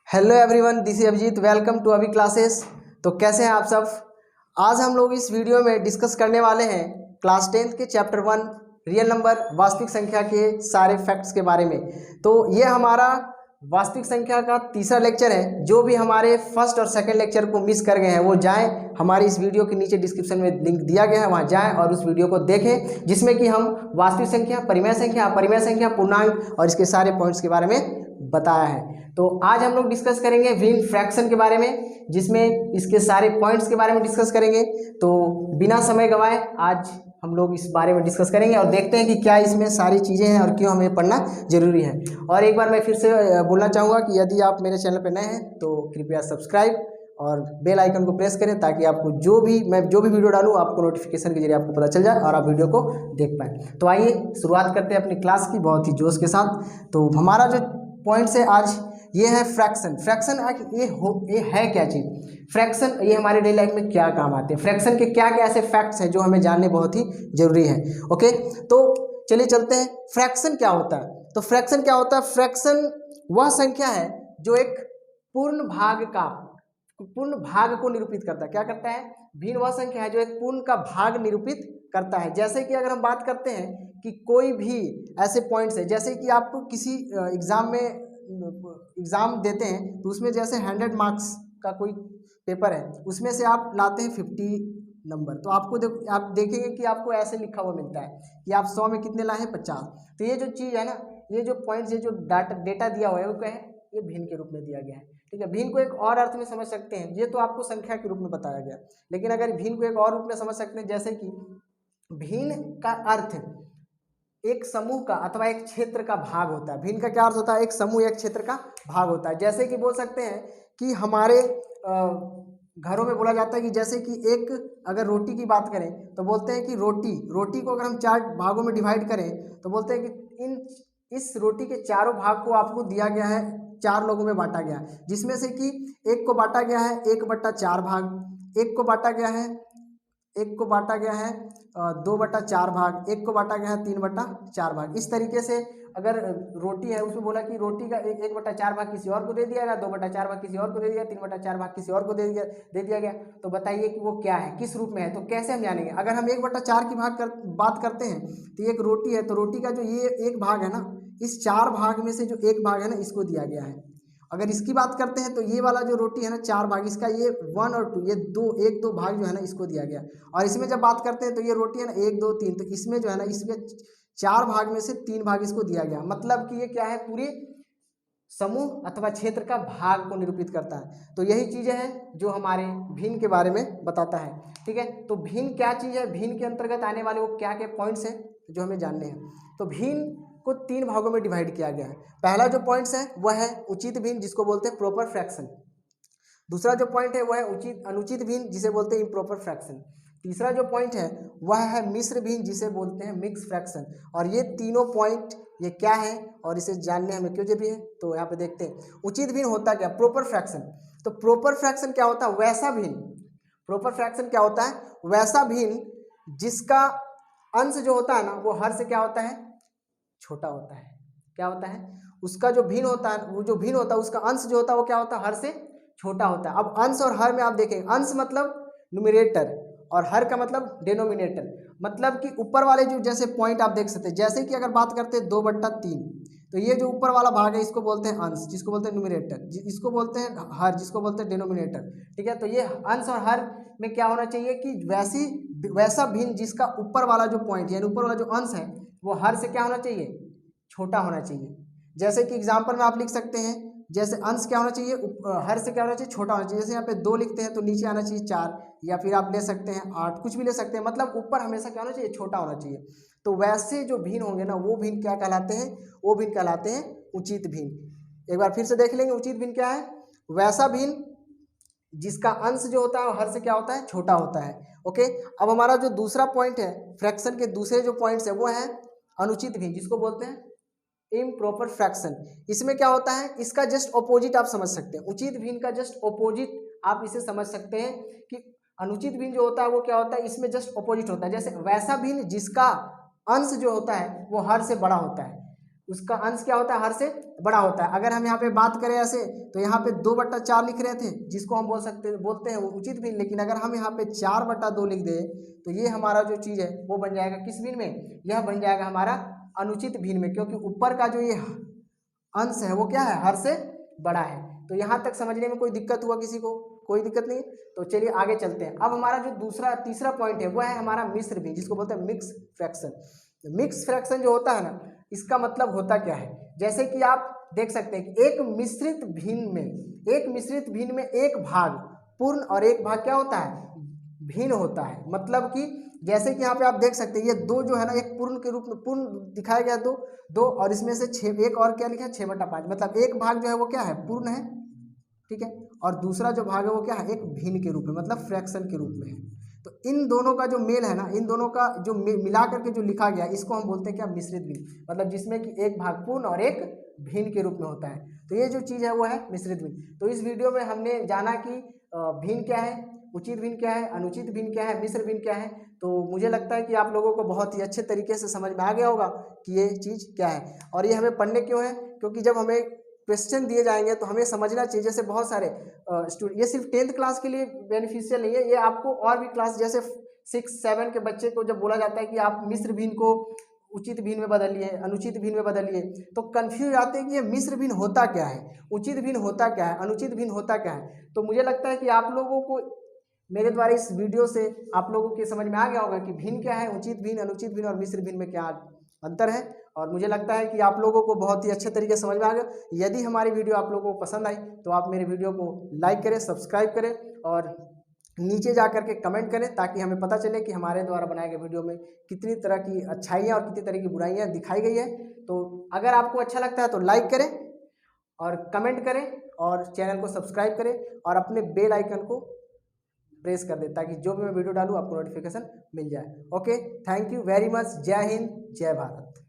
Hello everyone, this is Abhijeet. Welcome to Abhi classes. तो कैसे हैं आप सब। आज हम लोग इस वीडियो में डिस्कस करने वाले हैं क्लास 10th के चैप्टर 1 रियल नंबर वास्तविक संख्या के सारे फैक्ट्स के बारे में। तो ये हमारा वास्तविक संख्या का तीसरा लेक्चर है। जो भी हमारे फर्स्ट और सेकंड लेक्चर को मिस कर गए हैं वो जाएं, हमारी इस वीडियो के नीचे डिस्क्रिप्शन में लिंक दिया गया है, वहाँ जाएं और उस वीडियो को देखें, जिसमें कि हम वास्तविक संख्या, परिमेय संख्या, अपरिमेय संख्या, पूर्णांक और इसके सारे पॉइंट्स के बारे में बताया है। तो आज हम लोग डिस्कस करेंगे भिन्न फ्रैक्शन के बारे में, जिसमें इसके सारे पॉइंट्स के बारे में डिस्कस करेंगे। तो बिना समय गंवाए आज हम लोग इस बारे में डिस्कस करेंगे और देखते हैं कि क्या इसमें सारी चीज़ें हैं और क्यों हमें पढ़ना जरूरी है। और एक बार मैं फिर से बोलना चाहूँगा कि यदि आप मेरे चैनल पर नए हैं तो कृपया सब्सक्राइब और बेल आइकन को प्रेस करें, ताकि आपको जो भी वीडियो डालूँ आपको नोटिफिकेशन के जरिए आपको पता चल जाए और आप वीडियो को देख पाएँ। तो आइए शुरुआत करते हैं अपनी क्लास की बहुत ही जोश के साथ। तो हमारा जो पॉइंट्स है आज ये है फ्रैक्शन। फ्रैक्शन ये है क्या चीज़। फ्रैक्शन ये हमारे डेली लाइफ में क्या काम आते हैं, फ्रैक्शन के क्या क्या ऐसे फैक्ट्स हैं जो हमें जानने बहुत ही जरूरी है। ओके, तो चलिए चलते हैं। फ्रैक्शन क्या होता है। तो फ्रैक्शन क्या होता है। फ्रैक्शन वह संख्या है जो एक पूर्ण भाग को निरूपित करता है। क्या करता है। भिन्न वह संख्या है जो एक पूर्ण का भाग निरूपित करता है। जैसे कि अगर हम बात करते हैं कि कोई भी ऐसे पॉइंट्स है, जैसे कि आप किसी एग्ज़ाम देते हैं तो उसमें जैसे 100 मार्क्स का कोई पेपर है, उसमें से आप लाते हैं 50 नंबर, तो आप देखेंगे कि आपको ऐसे लिखा हुआ मिलता है कि आप 100 में कितने लाए हैं, 50। तो ये जो चीज़ है ना, ये जो पॉइंट्स, ये जो डेटा दिया हुआ है वो क्या है, ये भिन्न के रूप में दिया गया है। ठीक है, भिन्न को एक और अर्थ में समझ सकते हैं, ये तो आपको संख्या के रूप में बताया गया, लेकिन अगर भिन्न को एक और रूप में समझ सकते हैं, जैसे कि भिन्न का अर्थ एक समूह का अथवा एक क्षेत्र का भाग होता है। भिन्न का क्या अर्थ होता है, एक समूह एक क्षेत्र का भाग होता है। जैसे कि बोल सकते हैं कि हमारे घरों में बोला जाता है कि जैसे कि एक अगर रोटी की बात करें तो बोलते हैं कि रोटी को अगर हम 4 भागों में डिवाइड करें तो बोलते हैं कि इस रोटी के चारों भाग को आपको दिया गया है, 4 लोगों में बांटा गया, जिसमें से कि एक को बांटा गया है 1/4 भाग, एक को बांटा गया है 2/4 भाग, एक को बांटा गया है 3/4 भाग। इस तरीके से अगर रोटी है उसमें बोला कि रोटी का 1/4 भाग किसी और को दे दिया गया, 2/4 भाग किसी और को दे दिया, 3/4 भाग किसी और को दे दिया गया। तो बताइए कि वो क्या है, किस रूप में है। तो कैसे हम जानेंगे। अगर हम 1/4 की बात करते हैं तो एक रोटी है, तो रोटी का जो ये एक भाग है ना, इस 4 भाग में से जो एक भाग है ना, इसको दिया गया है। अगर इसकी बात करते हैं तो ये वाला जो रोटी है ना, 4 भाग, इसका ये 1 और 2, ये 1-2 भाग जो है ना, इसको दिया गया। और इसमें जब बात करते हैं तो ये रोटी है ना 1 2 3, तो इसमें जो है ना, इसमें 4 भाग में से 3 भाग इसको दिया गया। मतलब कि ये क्या है, पूरे समूह अथवा क्षेत्र का भाग को निरूपित करता है। तो यही चीजें हैं जो हमारे भिन्न के बारे में बताता है। ठीक है, तो भिन्न क्या चीज है, भिन्न के अंतर्गत आने वाले वो क्या क्या पॉइंट्स हैं जो हमें जानने हैं। तो भिन्न को 3 भागों में डिवाइड किया गया है। पहला जो पॉइंट्स है वह है उचित भिन्न, जिसको बोलते हैं प्रॉपर फ्रैक्शन। दूसरा जो पॉइंट है वह है अनुचित भिन्न, जिसे बोलते हैं इम्प्रॉपर फ्रैक्शन। तीसरा जो पॉइंट है वह है मिश्र भिन्न, जिसे बोलते हैं मिक्स फ्रैक्शन। और ये तीनों पॉइंट ये क्या है और इसे जानने हमें क्यों जरूरी है, तो यहाँ पे देखते हैं। उचित भिन्न होता क्या, प्रॉपर फ्रैक्शन। तो प्रॉपर फ्रैक्शन क्या होता है, वैसा भिन्न। प्रॉपर फ्रैक्शन क्या होता है, वैसा भिन्न जिसका अंश जो होता है ना, वो हर से क्या होता है, छोटा होता है। क्या होता है, उसका जो भिन्न होता है, वो जो भिन्न होता है उसका अंश जो होता है वो क्या होता है, हर से छोटा होता है। अब अंश और हर में आप देखेंगे, अंश मतलब न्यूमरेटर और हर का मतलब डिनोमिनेटर। मतलब कि ऊपर वाले जो जैसे पॉइंट आप देख सकते हैं, जैसे कि अगर बात करते हैं 2/3, तो ये जो ऊपर वाला भाग है इसको बोलते हैं अंश, जिसको बोलते हैं न्यूमरेटर, इसको बोलते हैं हर, जिसको बोलते हैं डिनोमिनेटर। ठीक है, तो ये अंश और हर में क्या होना चाहिए कि वैसा भिन्न जिसका ऊपर वाला जो पॉइंट यानी ऊपर वाला जो अंश है वो हर से क्या होना चाहिए, छोटा होना चाहिए। जैसे कि एग्जाम्पल में आप लिख सकते हैं, जैसे अंश क्या होना चाहिए, हर से क्या होना चाहिए, छोटा होना चाहिए। जैसे यहाँ पे 2 लिखते हैं तो नीचे आना चाहिए 4, या फिर आप ले सकते हैं 8, कुछ भी ले सकते हैं। मतलब ऊपर हमेशा क्या होना चाहिए, छोटा होना चाहिए। तो वैसे जो भिन्न होंगे ना, वो भिन्न क्या कहलाते हैं, वो भिन्न कहलाते हैं उचित भिन्न। एक बार फिर से देख लेंगे, उचित भिन्न क्या है, वैसा भिन्न जिसका अंश जो होता है वो हर से क्या होता है, छोटा होता है। ओके, अब हमारा जो दूसरा पॉइंट है, फ्रैक्शन के दूसरे जो पॉइंट्स है वो है अनुचित भिन्न, जिसको बोलते हैं इम्प्रॉपर फ्रैक्शन। इसमें क्या होता है, इसका जस्ट ऑपोजिट आप समझ सकते हैं। उचित भिन्न का जस्ट ऑपोजिट आप इसे समझ सकते हैं कि अनुचित भिन्न जो होता है वो क्या होता है, इसमें जस्ट ऑपोजिट होता है। जैसे वैसा भिन्न जिसका अंश जो होता है वो हर से बड़ा होता है, उसका अंश क्या होता है, हर से बड़ा होता है। अगर हम यहाँ पे बात करें ऐसे तो यहाँ पे 2/4 लिख रहे थे जिसको हम बोलते हैं वो उचित भिन्न, लेकिन अगर हम यहाँ पे 4/2 लिख दें तो ये हमारा जो चीज़ है वो बन जाएगा किस भिन्न में, यह बन जाएगा हमारा अनुचित भिन्न में, क्योंकि ऊपर का जो ये अंश है वो क्या है, हर से बड़ा है। तो यहाँ तक समझने में कोई दिक्कत हुआ किसी को, कोई दिक्कत नहीं। तो चलिए आगे चलते हैं। अब हमारा जो तीसरा पॉइंट है वो है हमारा मिश्र भिन्न, जिसको बोलते हैं मिक्स फ्रैक्शन। मिक्स फ्रैक्शन जो होता है ना, इसका मतलब होता क्या है, जैसे कि आप देख सकते हैं कि एक मिश्रित भिन्न में एक भाग पूर्ण और एक भाग क्या होता है, भिन्न होता है। मतलब कि जैसे कि यहाँ पे आप देख सकते हैं ये 2 जो है ना, एक पूर्ण के रूप में पूर्ण दिखाया गया, दो और इसमें से 6, एक और क्या लिखा है 6/5, मतलब एक भाग जो है वो क्या है, पूर्ण है, ठीक है, और दूसरा जो भाग है वो क्या है, एक भिन्न के रूप में, मतलब फ्रैक्शन के रूप में है। तो इन दोनों का जो मेल है ना, इन दोनों का जो मिला करके जो लिखा गया, इसको हम बोलते हैं क्या, मिश्रित भिन्न, मतलब जिसमें कि एक भाग पूर्ण और एक भिन्न के रूप में होता है। तो ये जो चीज़ है वो है मिश्रित भिन्न। तो इस वीडियो में हमने जाना कि भिन्न क्या है, उचित भिन्न क्या है, अनुचित भिन्न क्या है, मिश्र भिन्न क्या है। तो मुझे लगता है कि आप लोगों को बहुत ही अच्छे तरीके से समझ में आ गया होगा कि ये चीज़ क्या है। और ये हमें पढ़ने क्यों है, क्योंकि जब हमें क्वेश्चन दिए जाएंगे तो हमें समझना चाहिए। जैसे बहुत सारे ये सिर्फ 10th क्लास के लिए बेनिफिशियल नहीं है, ये आपको और भी क्लास जैसे 6-7 के बच्चे को जब बोला जाता है कि आप मिश्र भिन्न को उचित भिन्न में बदलिए, अनुचित भिन्न में बदलिए, तो कंफ्यूज आते हैं कि ये मिश्र भिन्न होता क्या है, उचित भिन्न होता क्या है, अनुचित भिन्न होता क्या है। तो मुझे लगता है कि आप लोगों को मेरे द्वारा इस वीडियो से आप लोगों के समझ में आ गया होगा कि भिन्न क्या है, उचित भिन्न, अनुचित भिन्न और मिश्र भिन्न में क्या अंतर है। और मुझे लगता है कि आप लोगों को बहुत ही अच्छे तरीके से समझ में आ गया। यदि हमारी वीडियो आप लोगों को पसंद आई तो आप मेरे वीडियो को लाइक करें, सब्सक्राइब करें और नीचे जा करके कमेंट करें, ताकि हमें पता चले कि हमारे द्वारा बनाए गए वीडियो में कितनी तरह की अच्छाइयाँ और कितनी तरह की बुराइयाँ दिखाई गई है। तो अगर आपको अच्छा लगता है तो लाइक करें और कमेंट करें और चैनल को सब्सक्राइब करें और अपने बेल आइकन को प्रेस कर दें, ताकि जो भी मैं वीडियो डालूँ आपको नोटिफिकेशन मिल जाए। Okay, thank you very much. जय हिंद, जय भारत।